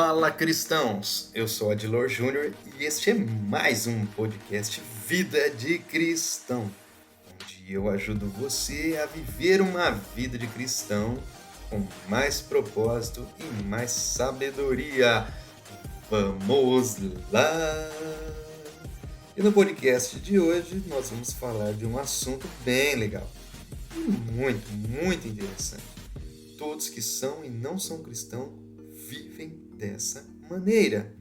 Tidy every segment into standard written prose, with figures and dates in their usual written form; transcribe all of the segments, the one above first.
Fala cristãos, eu sou Adilor Júnior e este é mais um podcast Vida de Cristão, onde eu ajudo você a viver uma vida de cristão com mais propósito e mais sabedoria. Vamos lá! E no podcast de hoje nós vamos falar de um assunto bem legal e muito interessante. Todos que são e não são cristãos vivem dessa maneira.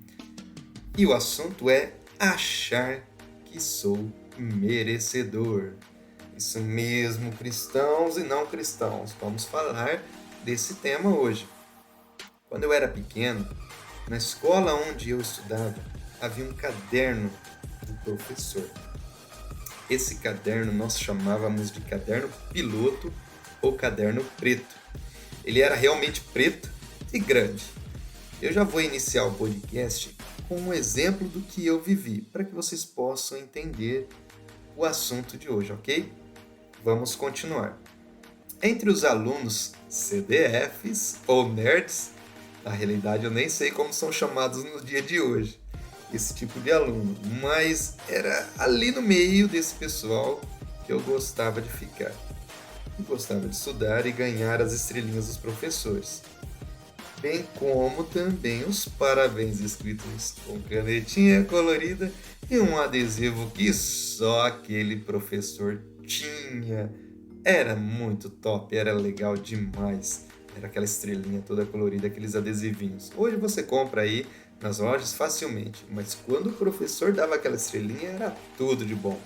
E o assunto é achar que sou merecedor. Isso mesmo, cristãos e não cristãos. Vamos falar desse tema hoje. Quando eu era pequeno, na escola onde eu estudava, havia um caderno do professor. Esse caderno nós chamávamos de caderno piloto ou caderno preto. Ele era realmente preto e grande. Eu já vou iniciar o podcast com um exemplo do que eu vivi, para que vocês possam entender o assunto de hoje, ok? Vamos continuar. Entre os alunos CDFs ou nerds, na realidade eu nem sei como são chamados no dia de hoje, esse tipo de aluno, mas era ali no meio desse pessoal que eu gostava de ficar. Eu gostava de estudar e ganhar as estrelinhas dos professores. Bem como também os parabéns escritos com canetinha colorida e um adesivo que só aquele professor tinha. Era muito top, era legal demais. Era aquela estrelinha toda colorida, aqueles adesivinhos. Hoje você compra aí nas lojas facilmente, mas quando o professor dava aquela estrelinha era tudo de bom.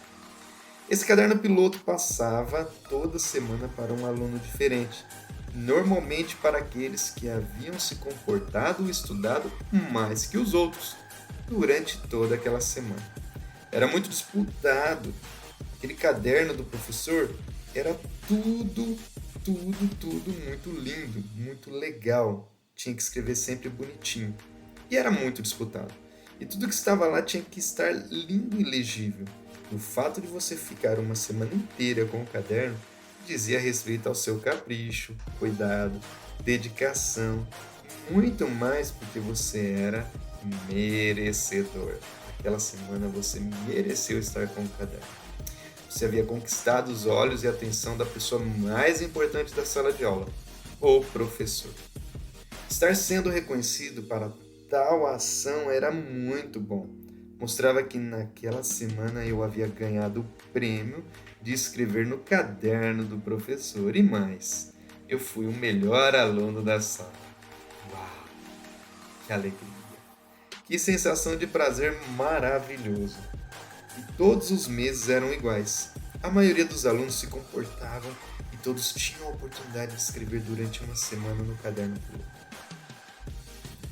Esse caderno piloto passava toda semana para um aluno diferente, normalmente para aqueles que haviam se comportado e estudado mais que os outros durante toda aquela semana. Era muito disputado. Aquele caderno do professor era tudo muito lindo, muito legal. Tinha que escrever sempre bonitinho. E era muito disputado. E tudo que estava lá tinha que estar lindo e legível. O fato de você ficar uma semana inteira com o caderno dizia respeito ao seu capricho, cuidado, dedicação, muito mais porque você era merecedor. Aquela semana você mereceu estar com o caderno. Você havia conquistado os olhos e a atenção da pessoa mais importante da sala de aula, o professor. Estar sendo reconhecido para tal ação era muito bom. Mostrava que naquela semana eu havia ganhado o prêmio de escrever no caderno do professor. E mais, eu fui o melhor aluno da sala. Uau, que alegria! Que sensação de prazer maravilhoso! E todos os meses eram iguais. A maioria dos alunos se comportavam e todos tinham a oportunidade de escrever durante uma semana no caderno piloto.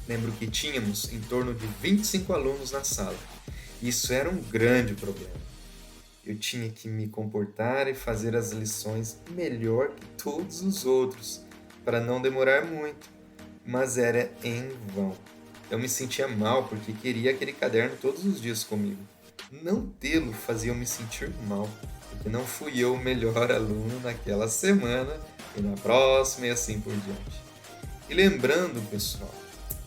Lembro que tínhamos em torno de 25 alunos na sala. Isso era um grande problema. Eu tinha que me comportar e fazer as lições melhor que todos os outros, para não demorar muito, mas era em vão. Eu me sentia mal porque queria aquele caderno todos os dias comigo. Não tê-lo fazia eu me sentir mal, porque não fui eu o melhor aluno naquela semana e na próxima e assim por diante. E lembrando, pessoal,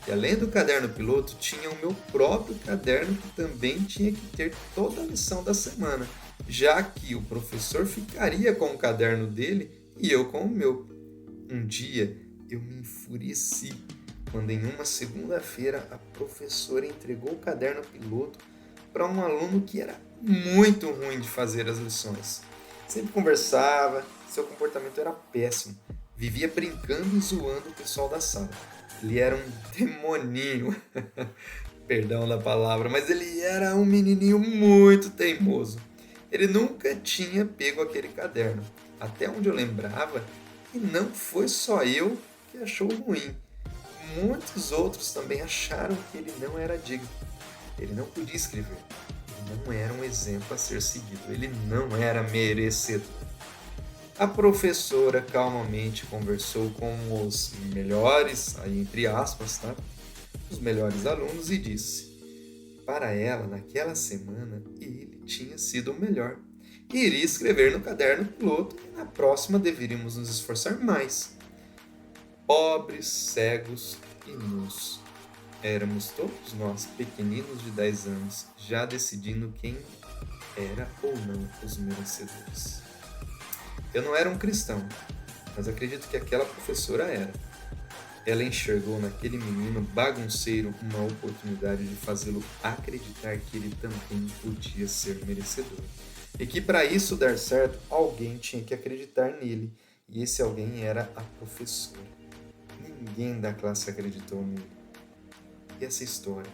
que além do caderno piloto, tinha o meu próprio caderno que também tinha que ter toda a lição da semana, já que o professor ficaria com o caderno dele e eu com o meu. Um dia eu me enfureci quando em uma segunda-feira a professora entregou o caderno piloto para um aluno que era muito ruim de fazer as lições. Sempre conversava, seu comportamento era péssimo, vivia brincando e zoando o pessoal da sala. Ele era um demoninho, perdão da palavra, mas ele era um menininho muito teimoso. Ele nunca tinha pego aquele caderno, até onde eu lembrava, e não foi só eu que achou ruim. Muitos outros também acharam que ele não era digno. Ele não podia escrever. Ele não era um exemplo a ser seguido. Ele não era merecedor. A professora calmamente conversou com os melhores, aí entre aspas, tá? Os melhores alunos e disse: para ela, naquela semana, ele tinha sido o melhor. Iria escrever no caderno piloto e na próxima deveríamos nos esforçar mais. Pobres, cegos e nus. Éramos todos nós, pequeninos de 10 anos, já decidindo quem era ou não os merecedores. Eu não era um cristão, mas acredito que aquela professora era. Ela enxergou naquele menino bagunceiro uma oportunidade de fazê-lo acreditar que ele também podia ser merecedor. E que para isso dar certo, alguém tinha que acreditar nele. E esse alguém era a professora. Ninguém da classe acreditou nele. E essa história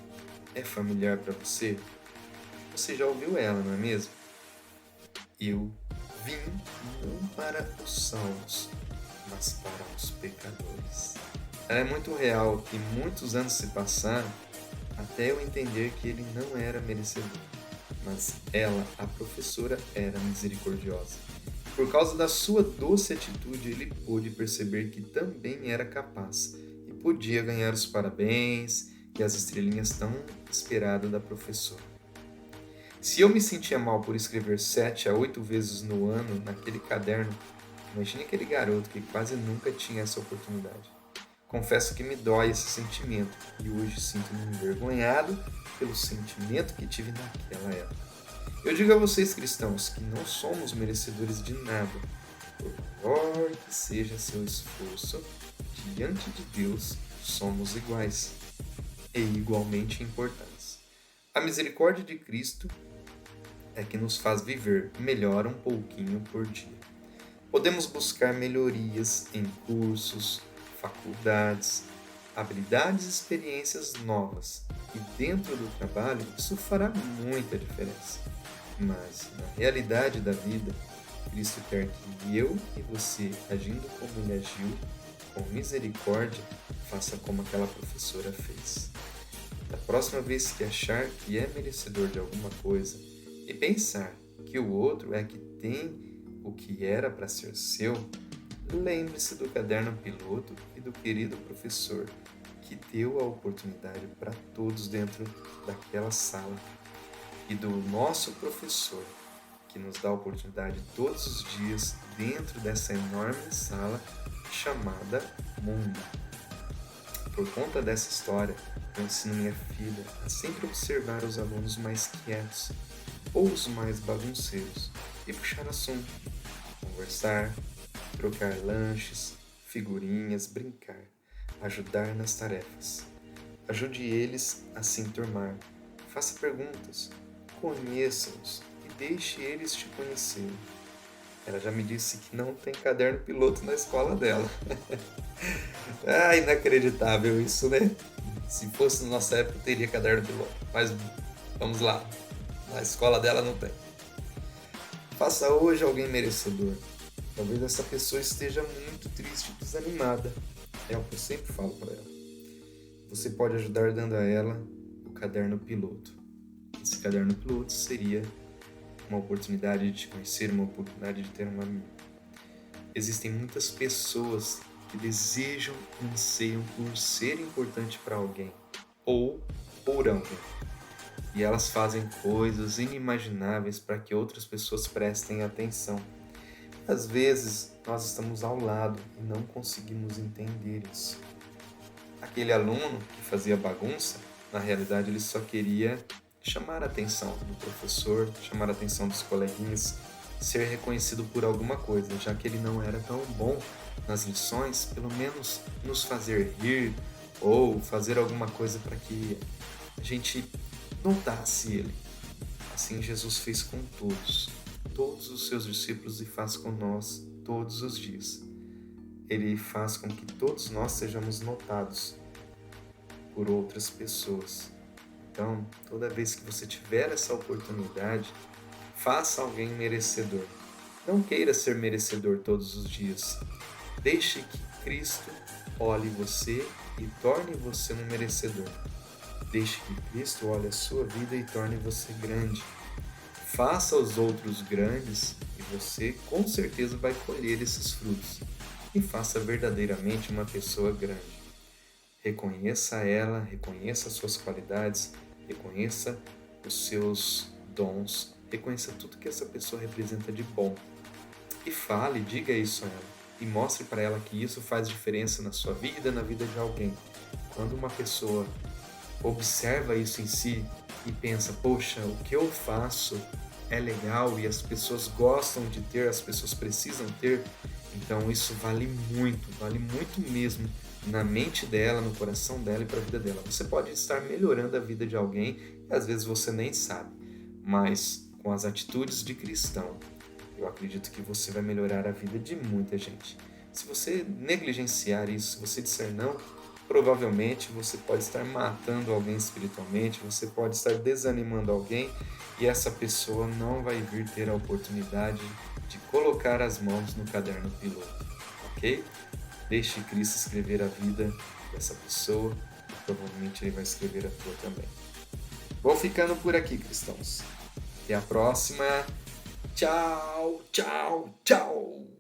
é familiar para você? Você já ouviu ela, não é mesmo? Eu vim não para os salvos, mas para os pecadores. Ela é muito real que muitos anos se passaram até eu entender que ele não era merecedor, mas ela, a professora, era misericordiosa. Por causa da sua doce atitude, ele pôde perceber que também era capaz e podia ganhar os parabéns e as estrelinhas tão esperadas da professora. Se eu me sentia mal por escrever 7 a 8 vezes no ano naquele caderno, imagine aquele garoto que quase nunca tinha essa oportunidade. Confesso que me dói esse sentimento e hoje sinto-me envergonhado pelo sentimento que tive naquela época. Eu digo a vocês, cristãos, que não somos merecedores de nada, por maior que seja seu esforço, diante de Deus somos iguais e igualmente importantes. A misericórdia de Cristo é que nos faz viver melhor um pouquinho por dia. Podemos buscar melhorias em cursos, faculdades, habilidades e experiências novas. E dentro do trabalho, isso fará muita diferença. Mas, na realidade da vida, Cristo quer que eu e você, agindo como Ele agiu, com misericórdia, faça como aquela professora fez. Da próxima vez que achar que é merecedor de alguma coisa e pensar que o outro é que tem o que era para ser seu, lembre-se do caderno piloto e do querido professor que deu a oportunidade para todos dentro daquela sala e do nosso professor que nos dá a oportunidade todos os dias dentro dessa enorme sala chamada mundo. Por conta dessa história, eu ensino minha filha a sempre observar os alunos mais quietos ou os mais bagunceiros e puxar assunto, conversar, trocar lanches, figurinhas, brincar, ajudar nas tarefas. Ajude eles a se enturmar. Faça perguntas, conheça-os e deixe eles te conhecerem. Ela já me disse que não tem caderno piloto na escola dela. Inacreditável isso, né? Se fosse na nossa época, teria caderno piloto. Mas vamos lá, na escola dela não tem. Faça hoje alguém merecedor. Talvez essa pessoa esteja muito triste e desanimada. É o que eu sempre falo para ela. Você pode ajudar dando a ela o caderno piloto. Esse caderno piloto seria uma oportunidade de te conhecer, uma oportunidade de ter um amigo. Existem muitas pessoas que desejam e anseiam por ser importante para alguém ou por alguém. E elas fazem coisas inimagináveis para que outras pessoas prestem atenção. Às vezes, nós estamos ao lado e não conseguimos entender isso. Aquele aluno que fazia bagunça, na realidade ele só queria chamar a atenção do professor, chamar a atenção dos coleguinhas, ser reconhecido por alguma coisa, já que ele não era tão bom nas lições, pelo menos nos fazer rir ou fazer alguma coisa para que a gente notasse ele. Assim Jesus fez com todos os seus discípulos e faz com nós todos os dias. Ele faz com que todos nós sejamos notados por outras pessoas. Então, toda vez que você tiver essa oportunidade, faça alguém merecedor. Não queira ser merecedor todos os dias. Deixe que Cristo olhe você e torne você um merecedor. Deixe que Cristo olhe a sua vida e torne você grande. Faça os outros grandes e você com certeza vai colher esses frutos. E faça verdadeiramente uma pessoa grande. Reconheça ela, reconheça as suas qualidades, reconheça os seus dons, reconheça tudo que essa pessoa representa de bom. E fale, diga isso a ela. E mostre para ela que isso faz diferença na sua vida e na vida de alguém. Quando uma pessoa observa isso em si e pensa, poxa, o que eu faço é legal e as pessoas gostam de ter, as pessoas precisam ter, então isso vale muito mesmo na mente dela, no coração dela e para a vida dela. Você pode estar melhorando a vida de alguém e às vezes você nem sabe, mas com as atitudes de cristão, eu acredito que você vai melhorar a vida de muita gente. Se você negligenciar isso, se você disser não, provavelmente você pode estar matando alguém espiritualmente, você pode estar desanimando alguém e essa pessoa não vai vir ter a oportunidade de colocar as mãos no caderno piloto, ok? Deixe Cristo escrever a vida dessa pessoa e provavelmente ele vai escrever a tua também. Vou ficando por aqui, cristãos. Até a próxima. Tchau, tchau, tchau.